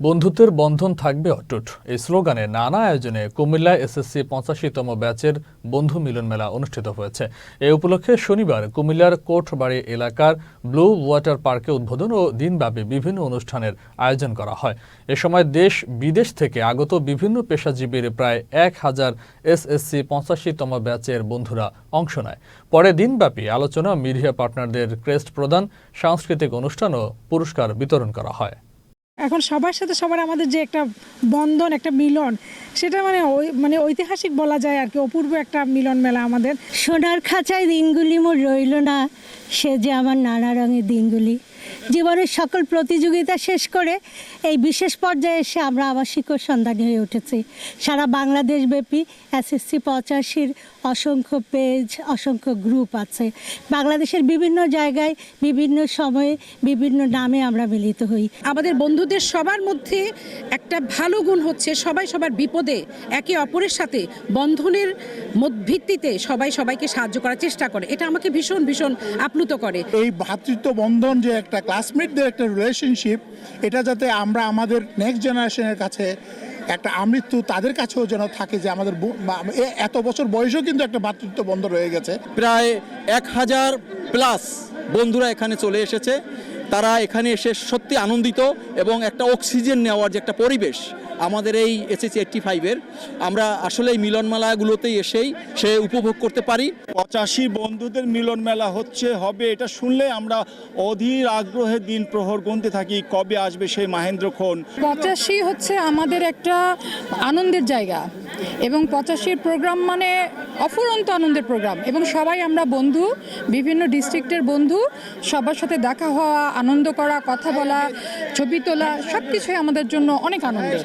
বন্ধুত্বের বন্ধন থাকবে অটুট এই স্লোগানে নানা আয়োজনে কুমিল্লায় এসএসসি ৮৫তম ব্যাচের বন্ধু মিলন মেলা অনুষ্ঠিত হয়েছে। এই উপলক্ষে শনিবার কুমিল্লার কোটবাড়ি এলাকার ব্লু ওয়াটার পার্কে উদ্বোধন ও দিনব্যাপী বিভিন্ন অনুষ্ঠানের আয়োজন করা হয়। এ সময় দেশ বিদেশ থেকে আগত বিভিন্ন পেশাজীবীর প্রায় ১,০০০ এসএসসি ৮৫তম ব্যাচের বন্ধুরা অংশ নেয়। পরে দিনব্যাপী আলোচনা, মিডিয়া পার্টনারদের ক্রেস্ট প্রদান, সাংস্কৃতিক অনুষ্ঠান ও পুরস্কার বিতরণ করা হয়। এখন সবার সাথে সবার আমাদের যে একটা বন্ধন, একটা মিলন, সেটা মানে ঐতিহাসিক বলা যায় আর কি। অপূর্ব একটা মিলন মেলা আমাদের। সোনার খাঁচায় দিনগুলি মোর রইল না, সে যে আমার নানা রঙের দিনগুলি। জীবনের সকল প্রতিযোগিতা শেষ করে এই বিশেষ পর্যায়ে এসে আমরা আবার শিকড় সন্ধানী হয়ে উঠেছি। সারা বাংলাদেশব্যাপী এসএসসি ৮৫-র অসংখ্য পেজ, অসংখ্য গ্রুপ আছে। বাংলাদেশের বিভিন্ন জায়গায় বিভিন্ন সময়ে বিভিন্ন নামে আমরা মিলিত হই। আমাদের বন্ধুদের সবার মধ্যে একটা ভালো গুণ হচ্ছে সবাই সবার বিপদে একে অপরের সাথে বন্ধনের ভিত্তিতে সবাই সবাইকে সাহায্য করার চেষ্টা করে। এটা আমাকে ভীষণ ভীষণ আপ্লুত করে। এই ভ্রাতৃত্ব বন্ধন যে একটা ক্লাসমেটদের একটা রিলেশনশিপ, এটা যাতে আমরা আমাদের নেক্সট জেনারেশনের কাছে একটা আমৃত্যু তাদের কাছেও যেন থাকে, যে আমাদের এত বছর বয়সেও কিন্তু একটা ভ্রাতৃত্ব বন্ধন রয়ে গেছে। প্রায় ১,০০০+ বন্ধুরা এখানে চলে এসেছে। তারা এখানে এসে সত্যি আনন্দিত এবং একটা অক্সিজেন নেওয়ার যে একটা পরিবেশ আমাদের এই এসএসসি 85-এর, আমরা আসলে এই মিলন মেলাগুলোতেই এসেই সে উপভোগ করতে পারি। ৮৫ বন্ধুদের মিলন মেলা হবে, এটা শুনলে আমরা অধীর আগ্রহে দিন প্রহর গুনতে থাকি, কবে আসবে সেই মাহেন্দ্রক্ষণ। ৮৫ হচ্ছে আমাদের একটা আনন্দের জায়গা এবং ৮৫-র প্রোগ্রাম মানে অফুরন্ত আনন্দের প্রোগ্রাম এবং সবাই আমরা বন্ধু, বিভিন্ন ডিস্ট্রিক্টের বন্ধু, সবার সাথে দেখা হওয়া, আনন্দ করা, কথা বলা, ছবি তোলা, সব কিছুই আমাদের জন্য অনেক আনন্দের।